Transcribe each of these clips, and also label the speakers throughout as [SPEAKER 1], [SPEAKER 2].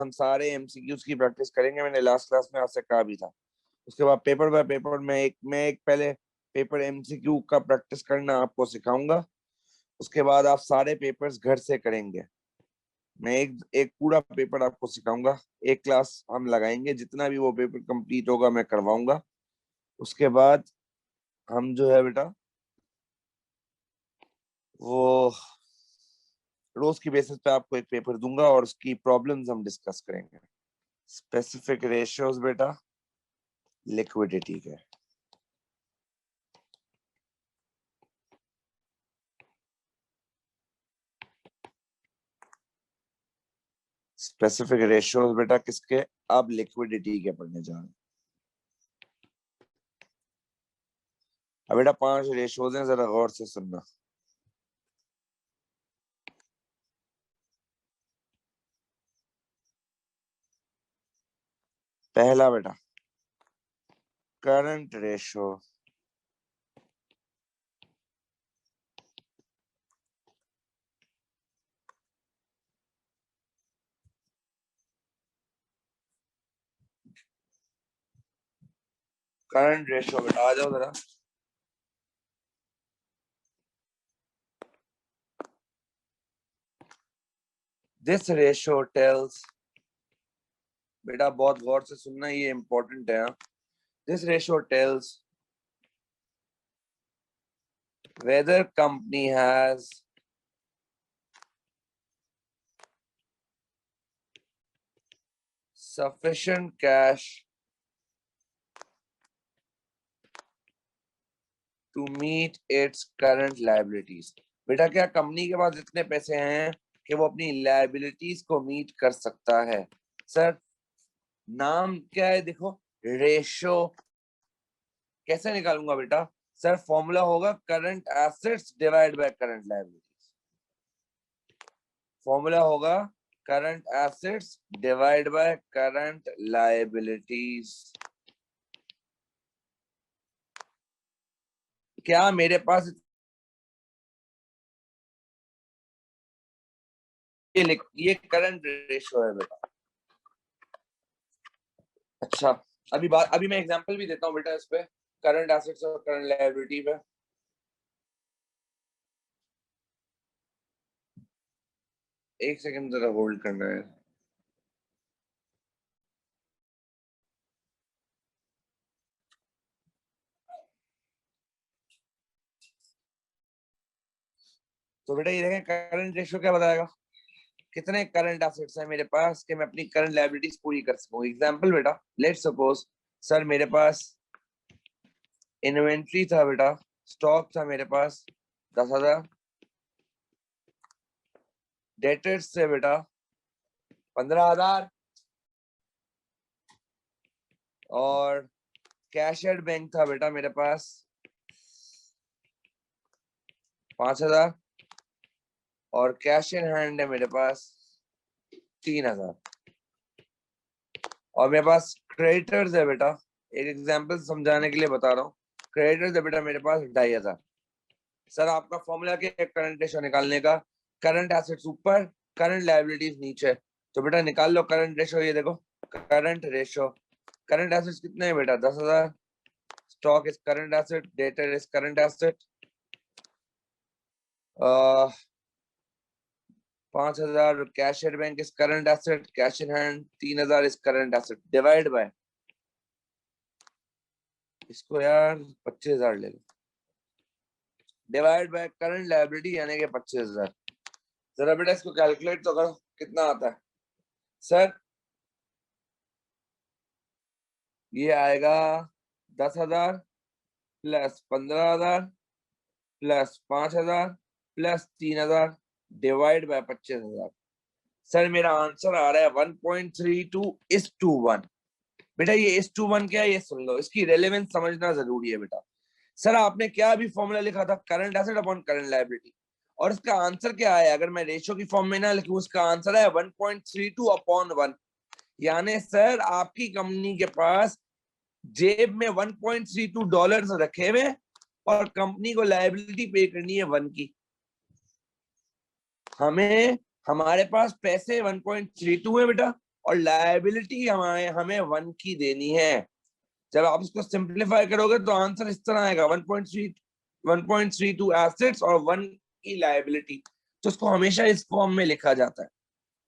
[SPEAKER 1] हम सारे एमसीक्यूज की प्रैक्टिस करेंगे, मैंने लास्ट क्लास में आपसे कहा भी था। उसके बाद पेपर बाय पेपर मैं एक पहले पेपर एमसीक्यू का प्रैक्टिस करना आपको सिखाऊंगा। उसके बाद आप सारे पेपर्स घर से करेंगे। मैं एक एक पूरा पेपर आपको सिखाऊंगा, एक क्लास हम लगाएंगे, जितना भी वो पेपर कंप्लीट होगा मैं करवाऊंगा। उसके बाद हम जो है बेटा वो रोज की बेसिस पे आपको एक पेपर दूंगा और उसकी प्रॉब्लम्स हम डिस्कस करेंगे। स्पेसिफिक रेशियोज बेटा लिक्विडिटी के। स्पेसिफिक रेशियोज बेटा किसके? अब लिक्विडिटी के पढ़ने जा रहे हैं। अब बेटा 5 रेशियोज हैं, जरा गौर से सुनना। पहला बेटा करंट रेशियो, करंट रेशियो बेटा आ जाओ जरा। दिस रेशियो टेल्स, बेटा बहुत गौर से सुनना, ये इंपॉर्टेंट है। This ratio tells whether company has sufficient cash to meet its current liabilities। बेटा क्या कंपनी के पास इतने पैसे हैं कि वो अपनी लायबिलिटीज को मीट कर सकता है? सर नाम क्या है देखो, रेशो। कैसे निकालूंगा बेटा? सर फॉर्मूला होगा current assets divide by current liabilities. Formula होगा current assets divide by current liabilities. क्या मेरे पास ये करंट रेशियो है बेटा? अच्छा अभी मैं एग्जांपल भी देता हूँ बेटा इस पे, करंट एसेट्स और करंट लायबिलिटी पे। एक सेकंड जरा होल्ड करना है। तो बेटा ये देखें करंट रेशियो क्या बताएगा, कितने करंट एसेट्स हैं मेरे पास कि मैं अपनी करंट लायबिलिटीज पूरी कर सकूं। एग्जांपल बेटा लेट्स सपोज सर मेरे पास इन्वेंट्री था बेटा, स्टॉक था मेरे पास 10,000, डेटर्स से बेटा 15,000 और कैश एट बैंक था बेटा मेरे पास 5,000 और कैश इन हैंड है मेरे पास 3,000 और मेरे पास क्रेडिटर्स है बेटा, एक एग्जांपल समझाने के लिए बता रहा हूँ, क्रेडिटर्स है बेटा मेरे पास 2,500। सर आपका फॉर्मूला क्या है करंट रेशियो निकालने का? करंट एसेट्स ऊपर, करंट लायबिलिटीज नीचे। तो बेटा निकाल लो करंट रेशियो। ये देखो करंट रेशियो, करंट एसेट्स कितने हैं बेटा 10,000, stock is current asset, debtor is current asset, 5,000 cash at bank is current asset, cash in hand 3,000 is current asset, divide by इसको यार 25,000 ले लो, डिवाइड बाय करंट लायबिलिटी यानी कि 25,000। जरा बेटा इसको कैलकुलेट तो करो कितना आता है। सर ये आएगा 10,000 plus 15,000 plus 5,000 plus 3,000 divide by 25,000। Sir मेरा आंसर आ रहा है 1.32:1। बेटा ये इस टू 1 क्या है ये सुन लो, इसकी रेलेवेंस समझना जरूरी है बेटा। सर आपने क्या भी फॉर्मूला लिखा था, current asset upon current liability, और इसका आंसर क्या है? अगर मैं रेशियो की फॉर्म में ना लिखूं, उसका आंसर है 1.32/1। यानी सर आपकी कंपनी के पास जेब में $1.32 रखे हुए और कंपनी को लायबिलिटी पे करनी है 1 की। हमें हमारे पास पैसे 1.32 है बेटा, और लायबिलिटी हमें 1 की देनी है। जब आप इसको सिंप्लीफाई करोगे तो आंसर इस तरह आएगा 1.32 एसेट्स और 1 की लायबिलिटी। तो इसको हमेशा इस फॉर्म में लिखा जाता है,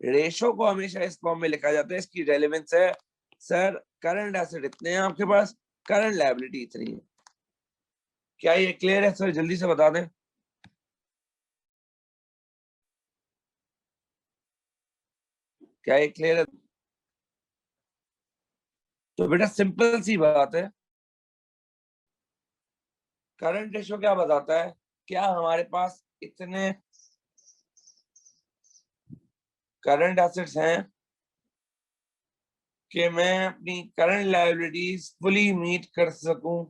[SPEAKER 1] रेशो को हमेशा इस फॉर्म में लिखा जाता है। इसकी रेलेवेंस है सर करंट एसेट इतने हैं आपके पास, करंट लायबिलिटी इतनी है। क्या ये क्लियर है सर? जल्दी से बता दें। क्या ये क्लियर है? तो बेटा सिंपल सी बात है, करंट रेशो क्या बताता है? क्या हमारे पास इतने करंट एसेट्स हैं कि मैं अपनी करंट लायबिलिटीज फुली मीट कर सकूं?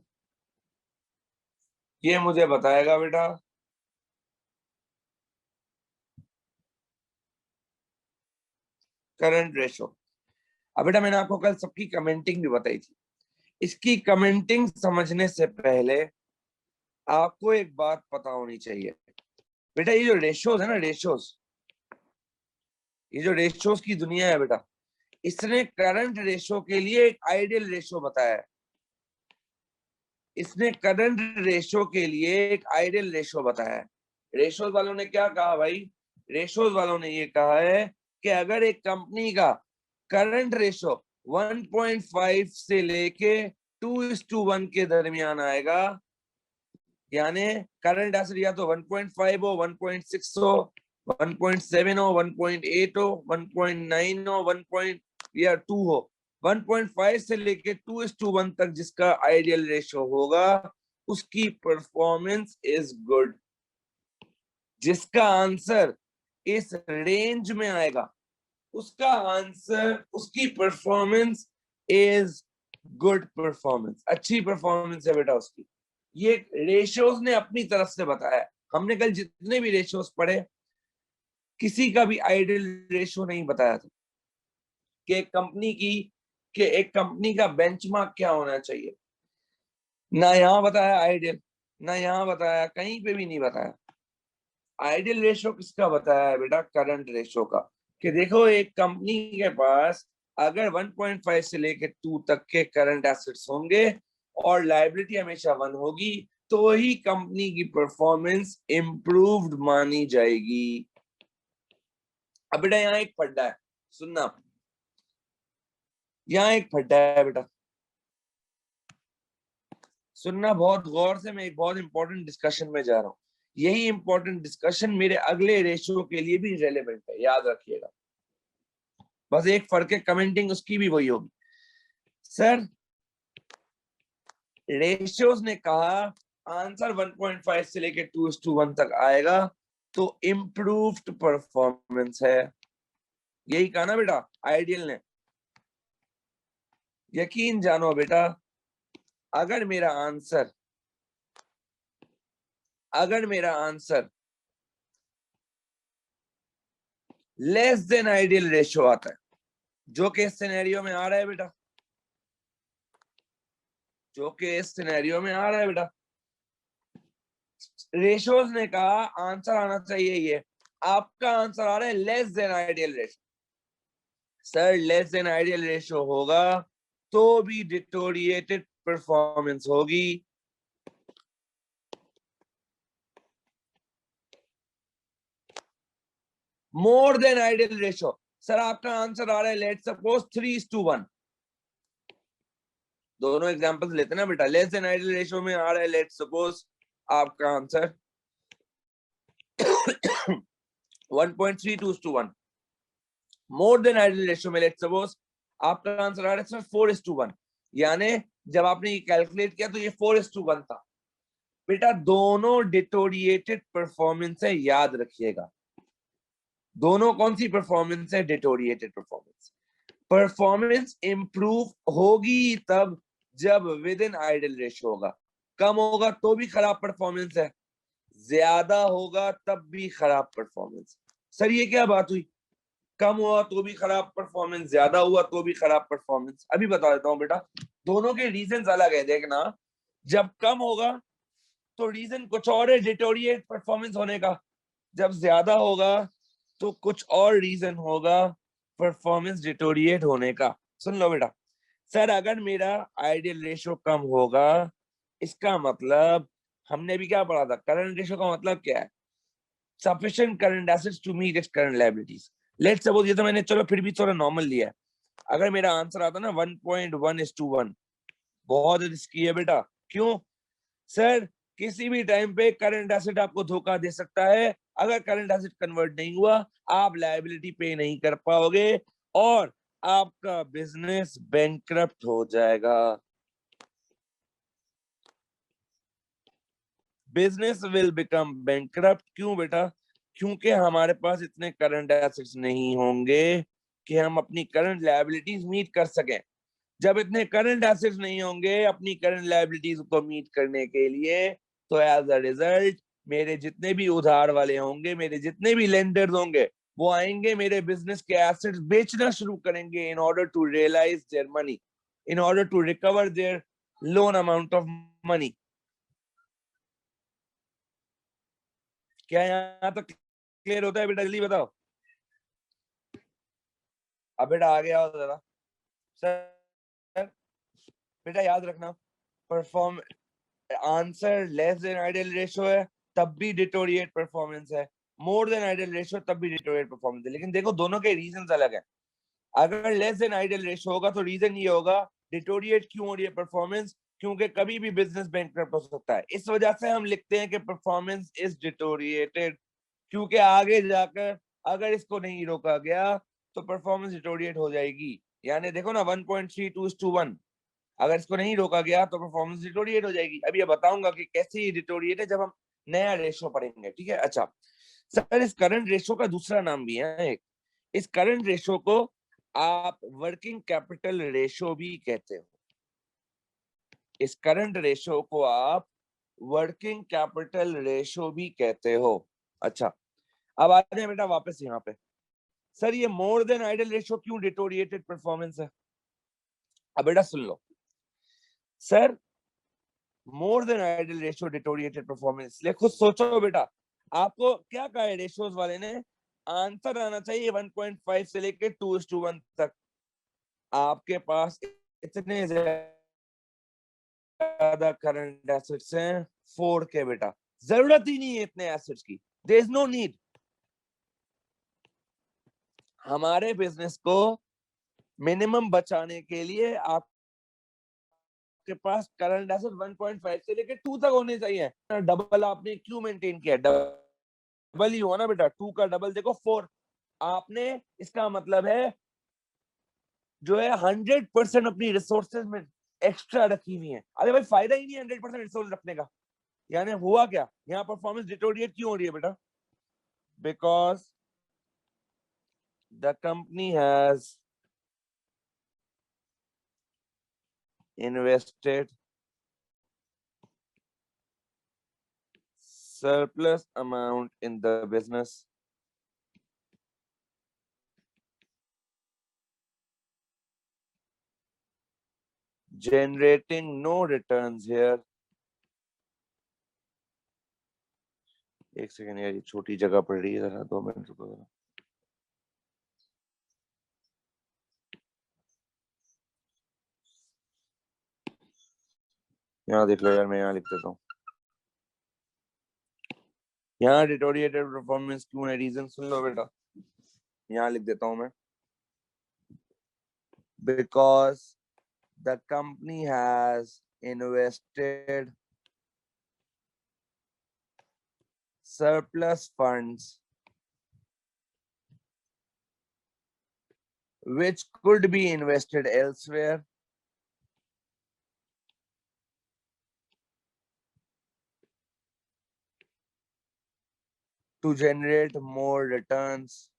[SPEAKER 1] ये मुझे बताएगा बेटा। Current ratio. अब बेटा मैंने आपको कल सबकी कमेंटिंग भी बताई थी। इसकी कमेंटिंग समझने से पहले आपको एक बात पता होनी चाहिए बेटा, ये जो रेशोज है ना, रेशोज, ये जो रेशोज की दुनिया है बेटा, इसने करंट रेशो के लिए एक आइडियल रेशो बताया है। इसने करंट रेशो के लिए एक आइडियल रेशो बताया है। रेशोज वालों ने क्या कहा भाई? रेशोज वालों ने ये कहा है कि अगर एक कंपनी का करंट रेशो 1.5 से लेके 2:1 के दरमियान आएगा, यानी करंट एसेट या तो 1.5 हो, 1.6 हो, 1.7 हो, 1.8 हो, 1.9 हो, 1.2 हो, 1.5 से लेके 2:1 तक जिसका आइडियल रेशो होगा उसकी परफॉर्मेंस इज गुड। जिसका आंसर इस रेंज में आएगा उसका आंसर, उसकी परफॉर्मेंस इज गुड परफॉर्मेंस, अच्छी परफॉर्मेंस है बेटा उसकी। ये रेशियोज ने अपनी तरफ से बताया। हमने कल जितने भी रेशियोज पढ़े किसी का भी आइडियल रेशियो नहीं बताया था कि एक कंपनी का बेंचमार्क क्या होना चाहिए। ना यहाँ बताया आइडियल, ना यहाँ बताया, कहीं पे भी नहीं बताया। आइडियल रेशियो किसका बताया है बेटा? करंट रेशियो का। कि देखो एक कंपनी के पास अगर 1.5 से लेके 2 तक के करंट एसेट्स होंगे और लायबिलिटी हमेशा 1 होगी तो ही कंपनी की परफॉर्मेंस इंप्रूव्ड मानी जाएगी। अब बेटा यहाँ एक फड्डा है, सुनना, यहाँ एक फड्डा है बेटा, सुनना बहुत गौर से। मैं एक बहुत इंपॉर्टेंट डिस्कशन में जा रहा हूँ। यही इंपॉर्टेंट डिस्कशन मेरे अगले रेशियो के लिए भी रेलेवेंट है, याद रखिएगा। बस एक फर्क है, कमेंटिंग उसकी भी वही होगी। सर रेशियोज ने कहा आंसर 1.5 से लेके 2:1 तक आएगा तो इम्प्रूव्ड परफॉर्मेंस है, यही कहा ना बेटा आइडियल ने। यकीन जानो बेटा, अगर मेरा answer less than ideal ratio आता है, जो कि इस सिनेरियो में आ रहा है बेटा, जो कि इस सिनेरियो में आ रहा है बेटा, रेशियोज ने कहा आंसर आना चाहिए ये, आपका आंसर आ रहा है less than ideal ratio. Sir less than ideal ratio होगा तो भी डिटोरिएटेड परफॉर्मेंस होगी। मोर देन आइडियल रेशियो, सर आपका आंसर आ रहा है लेट्स सपोज 3:1। दोनों एग्जांपल्स लेते ना बेटा, लेस देन आइडियल रेशियो में आ रहा है लेट्स सपोज आपका आंसर 1.32:1। मोर देन आइडियल रेशियो में लेट्स सपोज आपका आंसर आ रहा है 4:1। यानी जब आपने ये कैलकुलेट किया तो ये 4:1 था बेटा। दोनों डिटोरिएटेड परफॉर्मेंस है, याद रखिएगा। दोनों कौन सी परफॉर्मेंस है? Deteriorated performance. परफॉर्मेंस इंप्रूव होगी तब जब विद इन आइडियल रेशियो होगा। कम होगा तो भी खराब परफॉर्मेंस है, ज्यादा होगा तब भी खराब परफॉर्मेंस। सर ये क्या बात हुई? कम हुआ तो भी खराब परफॉर्मेंस, ज्यादा हुआ तो भी खराब परफॉर्मेंस। अभी बता देता हूँ बेटा, दोनों के रीजन अलग है। देखना, जब कम होगा तो रीजन कुछ और है डिटोरिएट परफॉर्मेंस होने का, जब ज्यादा होगा तो कुछ और रीजन होगा परफॉर्मेंस डिटोरिएट होने का। सुन लो बेटा, सर अगर मेरा आइडियल रेशियो कम होगा, इसका मतलब हमने भी क्या पढ़ा था, करंट रेशियो का मतलब क्या है, sufficient current assets to meet its current liabilities. Let's suppose, ये तो मैंने चलो फिर भी थोड़ा नॉर्मल लिया है, अगर मेरा आंसर आता ना 1.1:1, बहुत रिस्की है बेटा। क्यों सर, किसी भी टाइम पे करंट एसेट आपको धोखा दे सकता है, अगर करंट एसेट कन्वर्ट नहीं हुआ आप लायबिलिटी पे नहीं कर पाओगे और आपका बिजनेस बैंकरप्ट हो जाएगा। Business will become bankrupt. क्यों बेटा, क्योंकि हमारे पास इतने करंट एसेट्स नहीं होंगे कि हम अपनी करंट लायबिलिटीज मीट कर सकें। जब इतने करंट एसेट्स नहीं होंगे अपनी करंट लायबिलिटीज को मीट करने के लिए, तो एज अ रिजल्ट मेरे जितने भी उधार वाले होंगे, मेरे जितने भी लेंडर्स होंगे, वो आएंगे मेरे बिजनेस के एसेट्स बेचना शुरू करेंगे in order to realise their money, in order to recover their loan amount of money. क्या यहाँ तक क्लियर होता है बेटा, जल्दी बताओ। अब बेटा आगे आओ जरा। सर बेटा याद रखना, perform answer less than ideal ratio है तब भी डिटोरिएट परफॉर्मेंस है, मोर देन आइडियल रेशियो तब भी डिटोरिएट परफॉर्मेंस है। लेकिन देखो दोनों के रीजंस अलग है। अगर लेस देन आइडियल रेशियो होगा तो रीजन ये होगा डिटोरिएट क्यों हो रही है परफॉर्मेंस, क्योंकि कभी भी बिजनेस बैंकरप्ट हो सकता है। इस वजह से हम लिखते हैं कि परफॉर्मेंस इज डिटोरिएटेड, क्योंकि आगे जाकर अगर इसको नहीं रोका गया तो परफॉर्मेंस डिटोरिएट हो जाएगी। यानी देखो ना 1.32:1, अगर इसको नहीं रोका गया तो परफॉर्मेंस डिटोरिएट हो जाएगी। अब ये बताऊंगा कि कैसे ये डिटोरिएट है जब हम नया रेशो पढ़ेंगे, ठीक है। अच्छा सर, इस करंट रेशो का दूसरा नाम भी है एक, इस करंट रेशो को आप वर्किंग कैपिटल रेशो भी कहते हो। इस करंट रेशो को आप वर्किंग कैपिटल रेशो भी कहते हो। अच्छा अब आ जाए बेटा वापस यहाँ पे, सर ये मोर देन आइडियल रेशो क्यों डिटोरिएटेड परफॉर्मेंस है। अब बेटा सुन लो, sir more than ideal ratio deteriorated performance, ले खुद सोचो बेटा, आपको क्या कहा है रेशियोज वाले ने, आंसर आना चाहिए 1.5 से लेके 2:1 तक। आपके पास इतने ज्यादा करंट एसेट्स हैं 4 के बेटा, जरूरत ही नहीं है इतने एसेट्स की, देयर इज नो नीड। हमारे बिजनेस को मिनिमम बचाने के लिए आप के पास करंट एसेट 1.5 से लेके 2 तक होने चाहिए। डबल आपने क्यों मेंटेन किया, डबल ही हुआ ना बेटा, 2 का डबल देखो 4 आपने, इसका मतलब है जो है 100% अपनी रिसोर्सेज में एक्स्ट्रा रखी हुई है। अरे भाई फायदा ही नहीं 100% रिसोर्स रखने का। यानी हुआ क्या, यहाँ परफॉर्मेंस डिटोरिएट क्यों हो रही है बेटा, because the company has invested surplus amount in the business generating no returns here। एक सेकंड यार, ये छोटी जगह पड़ रही है, जरा 2 मिनट रुको जरा। यहाँ देख लो यार, मैं यहाँ लिख देता हूँ, यहाँ डिटोरिएटेड परफॉर्मेंस क्यों है, रीजन सुन लो बेटा, यहाँ लिख देता हूँ मैं, because the company has invested surplus funds which could be invested elsewhere to generate more returns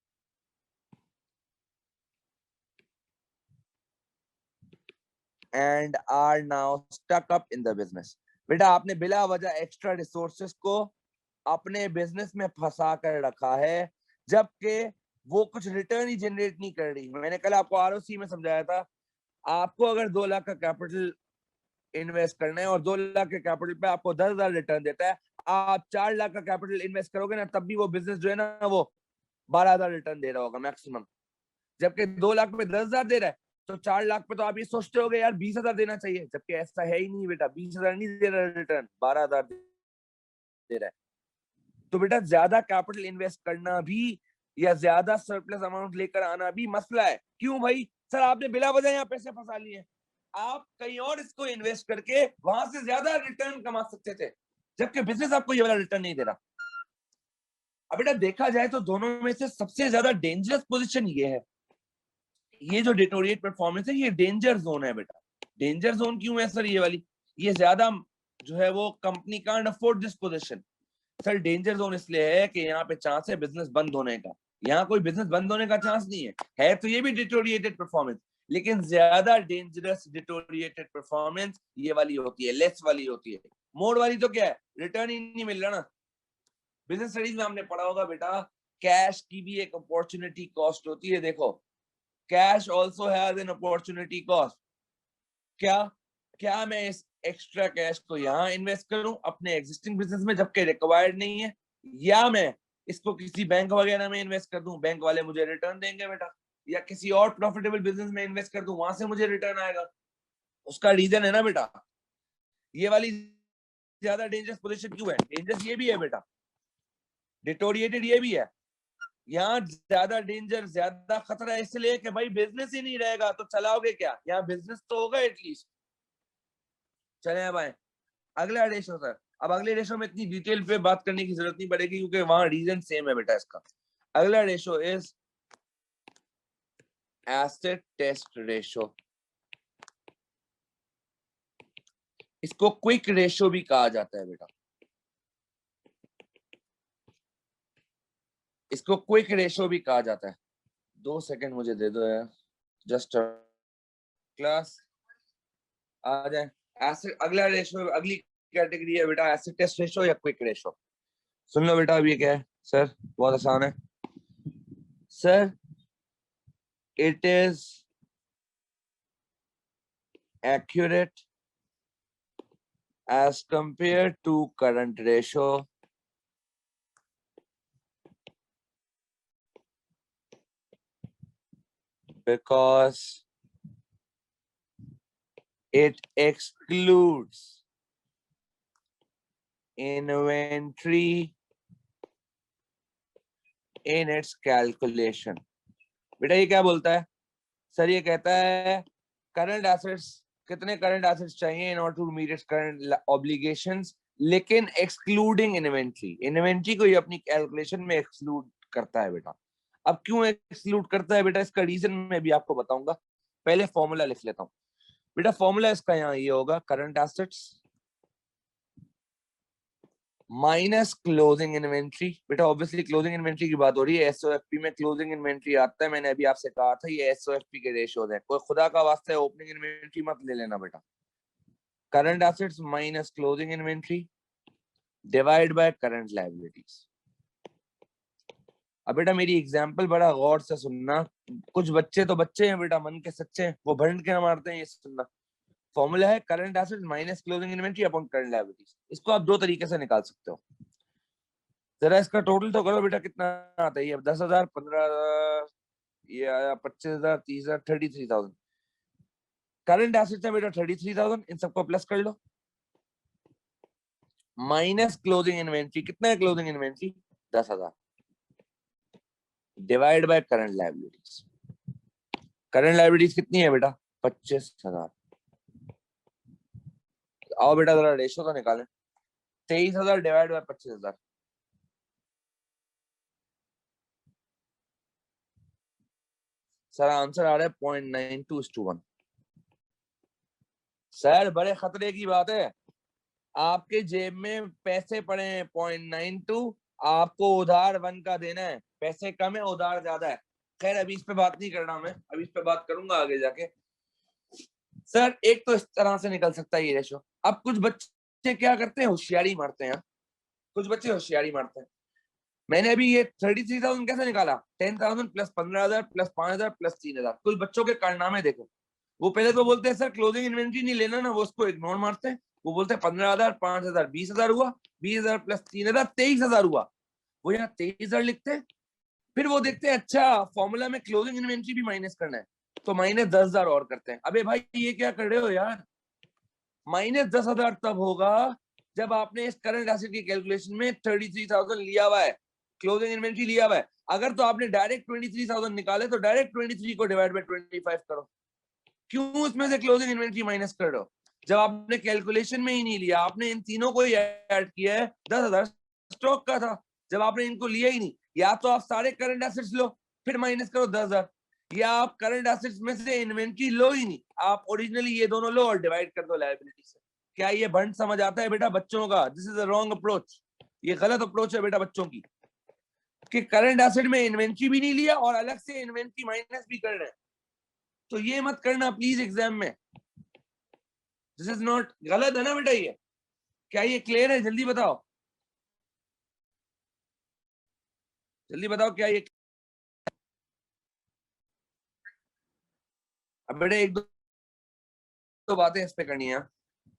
[SPEAKER 1] and are now stuck up in the business। बेटा आपने बिला वजह एक्स्ट्रा रिसोर्सेस को अपने बिजनेस में फंसा कर रखा है, जबकि वो कुछ रिटर्न ही जनरेट नहीं कर रही। मैंने कल आपको आरओसी में समझाया था, आपको अगर 2 लाख का कैपिटल इन्वेस्ट करना है और 2 लाख के कैपिटल पे आपको 10,000 रिटर्न देता है, आप 4 लाख का कैपिटल इन्वेस्ट करोगे ना, तब भी वो बिजनेस जो है ना वो 12,000 रिटर्न दे रहा होगा मैक्सिमम। जबकि 2 लाख पे 10,000 दे रहा है, तो 4 लाख पे तो आप ये सोचते होगे यार 20,000 देना चाहिए, जबकि ऐसा है ही नहीं बेटा, 20,000 नहीं दे रहा रिटर्न, 12,000 दे रहा है। तो बेटा ज्यादा कैपिटल इन्वेस्ट करना भी या ज्यादा सरप्लस अमाउंट लेकर आना भी मसला है। क्यों भाई? सर आपने बिला वजह यहाँ पैसे फंसा लिए, आप कहीं और इसको इन्वेस्ट करके वहां से ज्यादा रिटर्न कमा सकते थे, जबकि बिजनेस आपको ये वाला रिटर्न नहीं दे रहा। अब बेटा देखा जाए तो दोनों में से सबसे ज्यादा डेंजरस पोजीशन ये है, ये जो डिटोरिएट परफॉर्मेंस है ये डेंजर जोन है बेटा। डेंजर जोन क्यों है सर? ये वाली ये ज्यादा जो है वो company can't afford this position. Sir danger zone इसलिए है कि यहाँ पे चांस है बिजनेस बंद होने का, यहाँ कोई बिजनेस बंद होने का चांस नहीं है तो ये भी डिटोरिएटेड परफॉर्मेंस, लेकिन ज्यादा डेंजरस डिटोरिएटेड परफॉर्मेंस ये वाली होती है, लेस वाली होती है। मोड वाली तो क्या है, रिटर्न ही नहीं मिल रहा ना। बिजनेस स्टडीज में हमने पढ़ा होगा बेटा, कैश की भी एक अपॉर्चुनिटी कॉस्ट होती है। देखो, cash also has an opportunity cost. क्या क्या मैं इस एक्स्ट्रा कैश को यहाँ इन्वेस्ट करूं अपने एग्जिस्टिंग बिजनेस में जबकि रिक्वायर्ड नहीं है, या मैं इसको किसी बैंक वगैरह में इन्वेस्ट कर दूं, बैंक वाले मुझे रिटर्न देंगे बेटा, या किसी और प्रॉफिटेबल बिजनेस में इन्वेस्ट कर दूं, वहां से मुझे रिटर्न आएगा। उसका रीजन है ना बेटा। ये वाली ज्यादा डेंजरस पोजीशन क्यों है? डेंजरस ये भी है बेटा, डिटोरिएटेड ये भी है। यहाँ ज्यादा डेंजर, ज्यादा खतरा है इसलिए कि भाई बिजनेस ही नहीं रहेगा तो चलाओगे क्या? यहाँ बिजनेस तो होगा एटलीस्ट। चले अब आए अगला रेशो सर। अब अगले रेशो में इतनी डिटेल पे बात करने की जरूरत नहीं पड़ेगी क्योंकि वहां रीजन सेम है बेटा इसका। अगला ratio is asset test ratio. इसको क्विक रेशो भी कहा जाता है बेटा, इसको क्विक रेशो भी कहा जाता है। 2 सेकंड मुझे दे दो यार, जस्ट क्लास आ जाए। एसेट अगला रेशो, अगली कैटेगरी है बेटा एसेट टेस्ट रेशो या क्विक रेशो। सुन लो बेटा, अब ये क्या है सर? बहुत आसान है sir, it is accurate as compared to current ratio because it excludes inventory in its calculation। बेटा ये क्या बोलता है सर? ये कहता है करंट एसेट्स, कितने करंट एसेट्स चाहिए in order to meet its current obligations, लेकिन एक्सक्लूडिंग इन्वेंट्री। इन्वेंट्री को ये अपनी कैलकुलेशन में एक्सक्लूड करता है बेटा। अब क्यों एक्सक्लूड करता है बेटा? इसका रीजन मैं भी आपको बताऊंगा, पहले फॉर्मूला लिख लेता हूँ बेटा। फॉर्मूला इसका यहाँ ये होगा, current assets minus closing inventory. बेटा ऑब्वियसली क्लोजिंग इन्वेंट्री की बात हो रही है, एसओएफपी में क्लोजिंग इन्वेंट्री आता है। मैंने अभी आपसे कहा था ये एसओएफपी के रेशियोज हैं, कोई खुदा का वास्ता है ओपनिंग इन्वेंट्री मत ले लेना बेटा। Current assets minus closing inventory divide by current liabilities. अब बेटा मेरी एग्जांपल बड़ा गौर से सुनना, कुछ बच्चे तो बच्चे हैं बेटा, मन के सच्चे हैं, वो भंड के मारते हैं, ये सुनना। फॉर्मूला है current assets minus closing inventory upon current liabilities. इसको आप 2 तरीके से निकाल सकते हो। जरा इसका टोटल तो करो बेटा, कितना आता है ये? 10,000, 15,000, ये आया 25,000, 30,000, 33,000। करंट एसेट्स है बेटा 33,000, इन सबको प्लस कर लो, माइनस क्लोजिंग इन्वेंट्री। कितना है closing inventory? 10,000 divide by current liabilities. Current liabilities कितनी है बेटा? 25,000। आओ बेटा जरा रेशो तो निकालें, 23,000 डिवाइड बाय 25,000। सर आंसर आ रहा है 0.92:1। सर बड़े खतरे की बात है, आपके जेब में पैसे पड़े हैं 0.92, आपको उधार 1 का देना है। पैसे कम है, उधार ज्यादा है। खैर अभी इस पे बात नहीं करना मैं, अभी इस पे बात करूंगा आगे जाके। सर एक तो इस तरह से निकल सकता है ये रेशो। अब कुछ बच्चे क्या करते हैं, होशियारी मारते हैं। कुछ बच्चे होशियारी मारते हैं। मैंने अभी ये 33,000 कैसे निकाला? 10,000 प्लस 15,000 प्लस 5,000 प्लस 3,000। कुछ बच्चों के कारनामे देखो, वो पहले तो बोलते हैं सर क्लोजिंग इन्वेंट्री नहीं लेना ना, वो उसको इग्नोर मारते हैं। वो बोलते हैं 15,000, 5,000, 20,000 हुआ, 20,000 प्लस 3,000, 23,000 हुआ। वो यहाँ 23,000 लिखते हैं, फिर वो देखते हैं अच्छा फॉर्मूला में क्लोजिंग इन्वेंट्री भी माइनस करना है, तो माइनस 10,000 और करते हैं। अबे भाई ये क्या कर रहे हो यार, माइनस 10,000 तब होगा जब आपने इस करंट एसेट की कैलकुलेशन में 33,000 लिया हुआ है, क्लोजिंग इन्वेंट्री लिया हुआ है। अगर तो आपने डायरेक्ट 23,000 निकाले तो डायरेक्ट 23 को डिवाइड बाय 25 करो, क्यों उसमें से क्लोजिंग इन्वेंट्री माइनस कर रहे हो जब आपने कैलकुलेशन में ही नहीं लिया। आपने इन तीनों को ही ऐड किया है, 10,000 स्टॉक का था, जब आपने इनको लिया ही नहीं, या तो आप सारे करंट एसेट्स लो फिर माइनस करो 10,000, या आप करंट एसेट्स में से इन्वेंट्री लो ही नहीं, आप ओरिजिनली ये दोनों लो और डिवाइड कर दो लायबिलिटी से। क्या ये भंड समझ आता है बेटा बच्चों का? This is a wrong approach, ये गलत अप्रोच है बेटा बच्चों की, कि करंट एसेट में इन्वेंट्री भी नहीं लिया और अलग से इन्वेंट्री माइनस भी कर रहे हैं। तो ये मत करना प्लीज एग्जाम में, दिस इज नॉट, गलत है ना बेटा ये। क्या ये क्लियर है? जल्दी बताओ, जल्दी बताओ क्या ये। अब बेटा एक दो बातें इस पे करनी है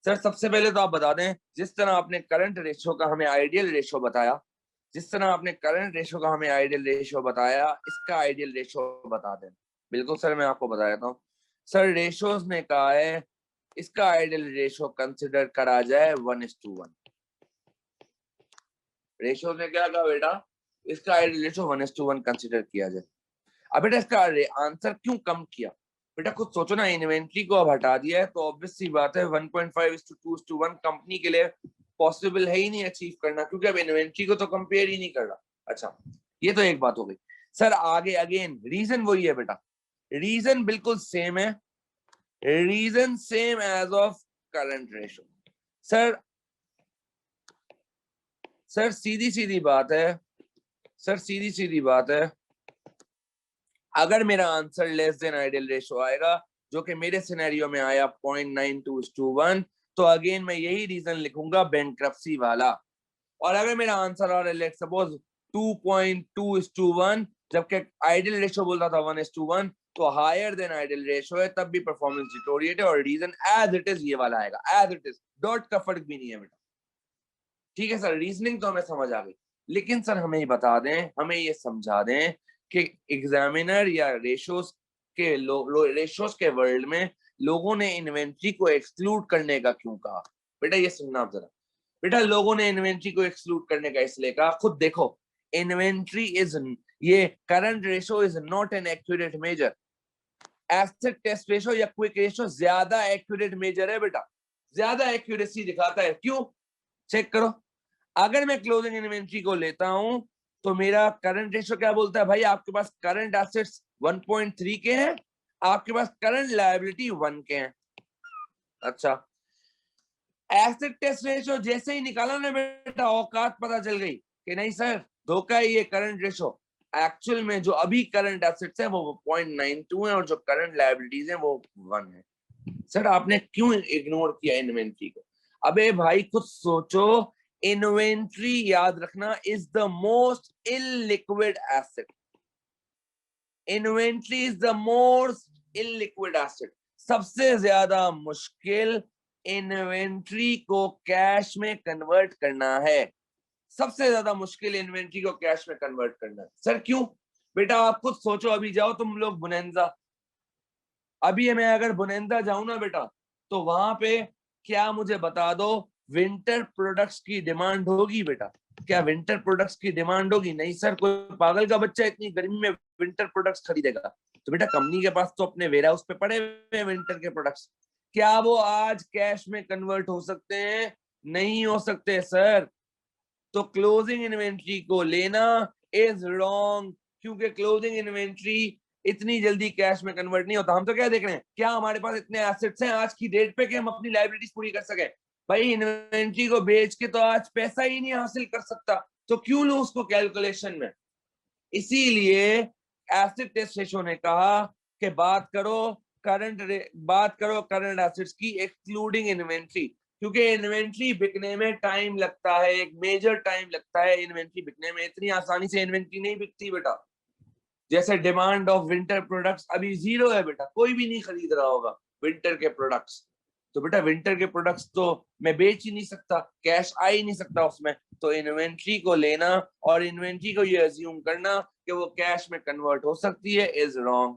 [SPEAKER 1] सर। सबसे पहले तो आप बता दें, जिस तरह आपने करंट रेशियो का हमें आइडियल रेशियो बताया, जिस तरह आपने करंट रेशियो का हमें आइडियल रेशियो बताया, इसका आइडियल रेशियो बता दें। बिल्कुल सर, मैं आपको बता देता हूँ सर। रेशियोज ने कहा है इसका आइडियल रेशियो कंसिडर करा जाए 1:1। रेशियो ने क्या कहा बेटा, इसका आइडियल रेशियो 1:1 कंसिडर किया जाए। अब बेटा इसका आंसर क्यों कम किया? बेटा कुछ सोचो ना, इन्वेंट्री को अब हटा दिया है तो ऑब्वियस सी बात है 1.5:2:1 कंपनी के लिए पॉसिबल है ही नहीं अचीव करना, क्योंकि अब इन्वेंट्री को तो कंपेयर ही नहीं कर रहा। अच्छा, ये तो एक बात हो गई सर। आगे अगेन रीजन वही है बेटा, रीजन बिल्कुल सेम है, reason same as of current ratio. Sir सीधी सीधी बात है, सर सीधी सीधी बात है, अगर मेरा answer less than ideal ratio आएगा, जो कि मेरे सिनेरियो में आया 0.92:1, तो अगेन मैं यही रीजन लिखूंगा बैंक्रप्सी वाला। और अगर मेरा आंसर आ रहा है सपोज 2.2:1, जबकि आइडियल रेशियो बोल रहा था 1:1, तो हायर देन आइडियल रेशियो है, तब भी परफॉर्मेंस डिटोरिएट है, और रीजन एज इट इज ये वाला आएगा, एज इट इज, डॉट का फर्क भी नहीं है बेटा। ठीक है सर, रीजनिंग तो हमें समझ आ गई, लेकिन सर हमें ये बता दें, हमें ये समझा दें कि एग्जामिनर या रेशियोज के रेशियोज के वर्ल्ड में लोगों ने इन्वेंट्री को एक्सक्लूड करने का क्यों कहा? बेटा ये सुनना आप जरा। बेटा लोगों ने इन्वेंट्री को एक्सक्लूड करने का इसलिए कहा, खुद देखो, इन्वेंट्री इज, ये current ratio is not an accurate measure. Asset test ratio या क्विक रेशियो ज्यादा एक्यूरेट मेजर है बेटा, ज्यादा एक्यूरेसी दिखाता है। क्यों? चेक करो, अगर मैं क्लोजिंग इन्वेंट्री को लेता हूं तो मेरा करंट रेशियो क्या बोलता है भाई, आपके पास करंट एसेट्स 1.3 के हैं, आपके पास करंट लायबिलिटी 1 के हैं। अच्छा, एसेट टेस्ट रेशियो जैसे ही निकाला ना बेटा, औकात पता चल गई कि नहीं सर धोखा है ये करंट रेशियो। एक्चुअल में जो अभी करंट एसेट्स है वो 0.92 है, और जो करंट लायबिलिटीज है वो 1 है। सर आपने क्यों इग्नोर किया इन्वेंट्री को? अबे भाई कुछ सोचो, इन्वेंट्री याद रखना is the most illiquid asset. Inventory is the most illiquid asset. सबसे ज्यादा मुश्किल इन्वेंट्री को कैश में कन्वर्ट करना है, सबसे ज्यादा मुश्किल इन्वेंट्री को कैश में कन्वर्ट करना है। सर क्यों? बेटा आप खुद सोचो, अभी जाओ तुम लोग बुनेंजा, अभी मैं अगर बुनेंजा जाऊं ना बेटा, तो वहां पे क्या मुझे बता दो, विंटर प्रोडक्ट्स की डिमांड होगी बेटा? क्या विंटर प्रोडक्ट्स की डिमांड होगी? नहीं सर, कोई पागल का बच्चा इतनी गर्मी में विंटर प्रोडक्ट्स खरीदेगा? तो बेटा कंपनी के पास तो अपने वेयर हाउस पे पड़े हुए विंटर के प्रोडक्ट्स, क्या वो आज कैश में कन्वर्ट हो सकते हैं? नहीं हो सकते सर। तो क्लोजिंग इन्वेंट्री को लेना इज रॉन्ग, क्योंकि क्लोजिंग इन्वेंट्री इतनी जल्दी कैश में कन्वर्ट नहीं होता। हम तो क्या देख रहे हैं, क्या हमारे पास इतने एसेट्स हैं आज की डेट पे कि हम अपनी लायबिलिटीज पूरी कर सके? भाई इन्वेंट्री को बेच के तो आज पैसा ही नहीं हासिल कर सकता, तो क्यों लो उसको कैलकुलेशन में? इसीलिए एसिड टेस्ट रेशियो ने कहा कि बात करो करंट एसेट्स की एक्सक्लूडिंग इन्वेंट्री, क्योंकि इन्वेंट्री बिकने में टाइम लगता है, एक मेजर टाइम लगता है इन्वेंट्री बिकने में। इतनी आसानी से इन्वेंट्री नहीं बिकती बेटा। जैसे डिमांड ऑफ विंटर प्रोडक्ट्स अभी 0 है बेटा, कोई भी नहीं खरीद रहा होगा विंटर के प्रोडक्ट्स। तो बेटा विंटर के प्रोडक्ट्स तो मैं बेच ही नहीं सकता, कैश आ ही नहीं सकता उसमें, तो इन्वेंट्री को लेना और इन्वेंट्री को ये अज्यूम करना कि वो कैश में कन्वर्ट हो सकती है इज रॉन्ग।